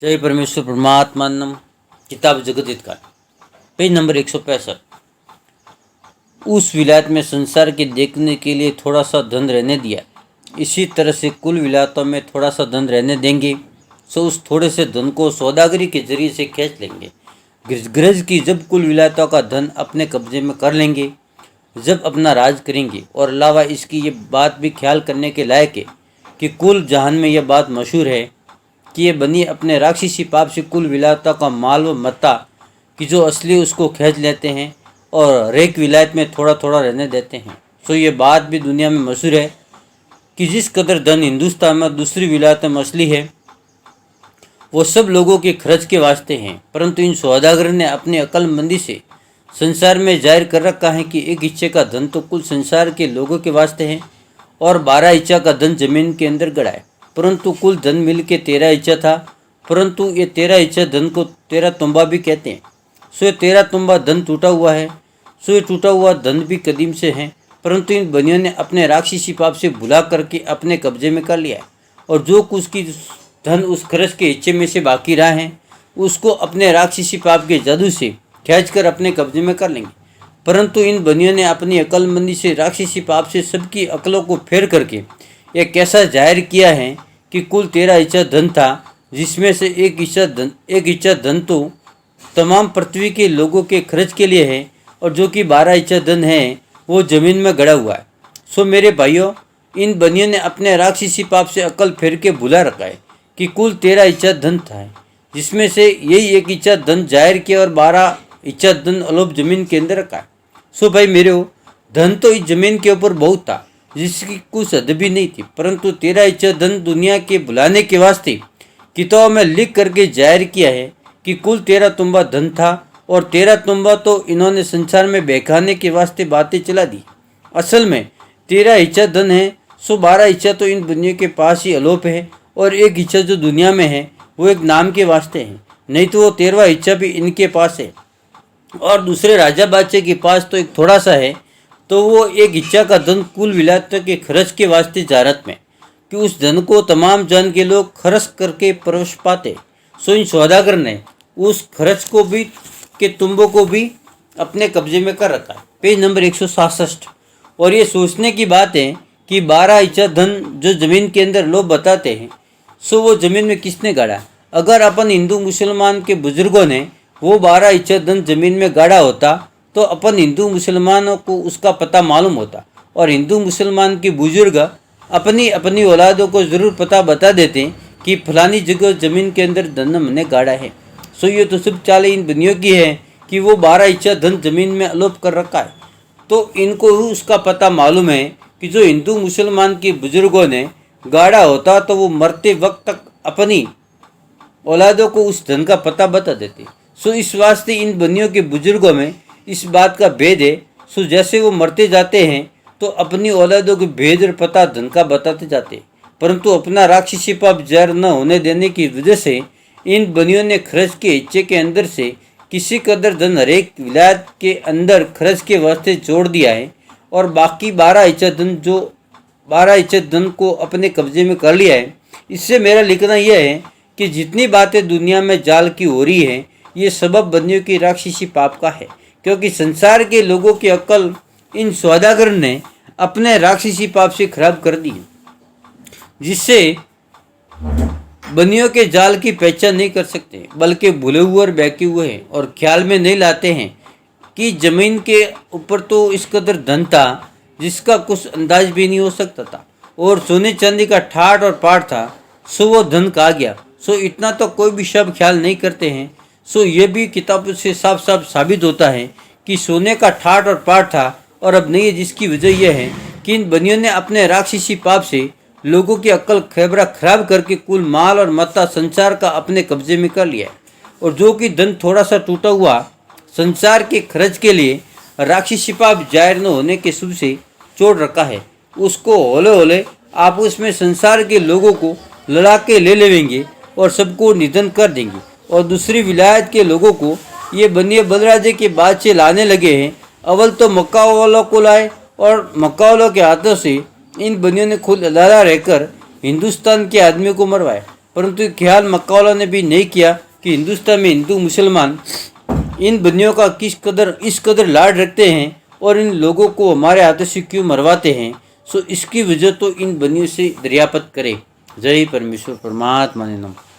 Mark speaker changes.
Speaker 1: जय परमेश्वर परमात्मानम। किताब जगत हित का पेज नंबर 165। उस विलायत में संसार के देखने के लिए थोड़ा सा धन रहने दिया, इसी तरह से कुल विलायतों में थोड़ा सा धन रहने देंगे सो उस थोड़े से धन को सौदागरी के जरिए से खींच लेंगे। गरज की जब कुल विलायतों का धन अपने कब्जे में कर लेंगे, जब अपना राज करेंगे। और अलावा इसकी ये बात भी ख्याल करने के लायक है कि कुल जहान में यह बात मशहूर है कि ये बनी अपने राक्षसी पाप से कुल विलायतों का माल व मत्ता कि जो असली उसको खींच लेते हैं और रेक विलायत में थोड़ा थोड़ा रहने देते हैं। सो ये बात भी दुनिया में मशहूर है कि जिस कदर धन हिंदुस्तान में दूसरी विलायत में असली है वो सब लोगों के खर्च के वास्ते हैं, परंतु इन सौदागर ने अपनी अक्लमंदी से संसार में जाहिर कर रखा है कि एक हिस्से का धन तो कुल संसार के लोगों के वास्ते है और 12 हिस्सा का धन जमीन के अंदर गड़ा है। परंतु कुल धन मिल के 13 हिस्सा था, परंतु ये 13 हिस्सा धन को 13 तुम्बा भी कहते हैं। सो ये 13 तुम्बा धन टूटा हुआ है। सो ये टूटा हुआ धन भी कदीम से है, परंतु इन बनियों ने अपने राक्षसी पाप से भुला करके अपने कब्जे में कर लिया है। और जो कुछ की धन उस खर्च के हिस्से में से बाकी रहा है उसको अपने राक्षसी पाप के जादू से खींच कर अपने कब्जे में कर लेंगे। परंतु इन बनियों ने अपनी अक्लमंदी से राक्षसी पाप से सबकी अक्लों को फेर करके एक कैसा जाहिर किया है कि कुल 13 हिस्सा धन था, जिसमें से एक हिस्सा धन तो तमाम पृथ्वी के लोगों के खर्च के लिए है और जो कि 12 हिस्सा धन है वो जमीन में गड़ा हुआ है। सो मेरे भाइयों, इन बनियों ने अपने राक्षसी पाप से अकल फेर के भुला रखा है कि कुल 13 हिस्सा धन था, जिसमें से यही एक हिस्सा धन जाहिर किया और 12 हिस्सा धन अलोप जमीन के अंदर रखा है। सो भाई मेरे धन तो इस जमीन के ऊपर बहुत था जिसकी कुछ हद भी नहीं थी, परंतु 13 हिस्सा धन दुनिया के बुलाने के वास्ते किताबों में लिख करके जाहिर किया है कि कुल 13 तुम्बा धन था और 13 तुम्बा तो इन्होंने संसार में बहकाने के वास्ते बातें चला दी। असल में 13 हिस्सा धन है, सो 12 हिस्सा तो इन दुनिया के पास ही अलोप है और एक हिस्सा जो दुनिया में है वो एक नाम के वास्ते है, नहीं तो वो 13वां हिस्सा भी इनके पास है। और दूसरे राजा बादशाह के पास तो एक थोड़ा सा है, तो वो एक हिस्सा का धन कुल विलायत के खर्च के वास्ते जारत में कि उस धन को तमाम जन के लोग खर्च करके परोस पाते। सो इन सौदागर ने उस खर्च को भी के तुम्बों को भी अपने कब्जे में कर रखा है। Page number 167। और ये सोचने की बात है कि 12 हिस्सा धन जो जमीन के अंदर लोग बताते हैं सो वो जमीन में किसने गाड़ा। अगर अपन हिंदू मुसलमान के बुजुर्गों ने वो 12 हिस्सा धन जमीन में गाड़ा होता तो अपन हिंदू मुसलमानों को उसका पता मालूम होता और हिंदू मुसलमान के बुजुर्ग अपनी अपनी औलादों को ज़रूर पता बता देते कि फलानी जगह ज़मीन के अंदर धन हमने गाड़ा है। सो ये तो सब चाल इन बनियों की है कि वो 12 हिस्सा धन जमीन में अलोप कर रखा है, तो इनको उसका पता मालूम है कि जो हिंदू मुसलमान के बुजुर्गों ने गाड़ा होता तो वो मरते वक्त तक अपनी औलादों को उस धन का पता बता देते। सो इस वास्ते इन बनियों के बुजुर्गों में इस बात का भेद है। सो जैसे वो मरते जाते हैं तो अपनी औलादों के भेद और पता धन का बताते जाते, परंतु अपना राक्षसी पाप जाहिर न होने देने की वजह से इन बनियों ने खर्च के हिस्से के अंदर से किसी कदर धन हरेक विलायत के अंदर खर्च के वास्ते जोड़ दिया है और बाकी 12 हिस्सा धन जो 12 हिस्सा धन को अपने कब्जे में कर लिया है। इससे मेरा लिखना यह है कि जितनी बातें दुनिया में जाल की हो रही है ये सबब बनियों की राक्षसी पाप का है, क्योंकि संसार के लोगों की अक्ल इन सौदागर ने अपने राक्षसी पाप से खराब कर दी है, जिससे बनियों के जाल की पहचान नहीं कर सकते, बल्कि भूले हुए और बहके हुए हैं और ख्याल में नहीं लाते हैं कि जमीन के ऊपर तो इस कदर धन था जिसका कुछ अंदाज भी नहीं हो सकता था और सोने चांदी का ठाट और पाट था। सो वो धन कहा गया। सो इतना तो कोई भी शब्द ख्याल नहीं करते हैं। सो ये भी किताबों से साफ साफ साबित होता है कि सोने का ठाट और पाट था और अब नहीं है, जिसकी वजह यह है कि इन बनियों ने अपने राक्षसी पाप से लोगों की अक्ल खैबरा खराब करके कुल माल और मत्ता संसार का अपने कब्जे में कर लिया है। और जो कि धन थोड़ा सा टूटा हुआ संसार के खर्च के लिए राक्षसी पाप जाहिर न होने के शुभ से छोड़ रखा है, उसको होले होले आप उसमें संसार के लोगों को लड़ा के ले लेंगे और सबको निधन कर देंगे। और दूसरी विलायत के लोगों को ये बनिए बलराजे के बाद से लाने लगे हैं। अव्वल तो मक्का वालों को लाए और मक्का वालों के हाथों से इन बनियों ने खुद लड़ा रहकर हिंदुस्तान के आदमी को मरवाया परंतु ख्याल मक्का वालों ने भी नहीं किया कि हिंदुस्तान में हिंदू मुसलमान इन बंदियों का इस कदर लाड रखते हैं और इन लोगों को हमारे हाथों से क्यों मरवाते हैं। सो इसकी वजह तो इन बंदियों से दरियापत करें। जय परमेश्वर, परमात्मा ने नमः।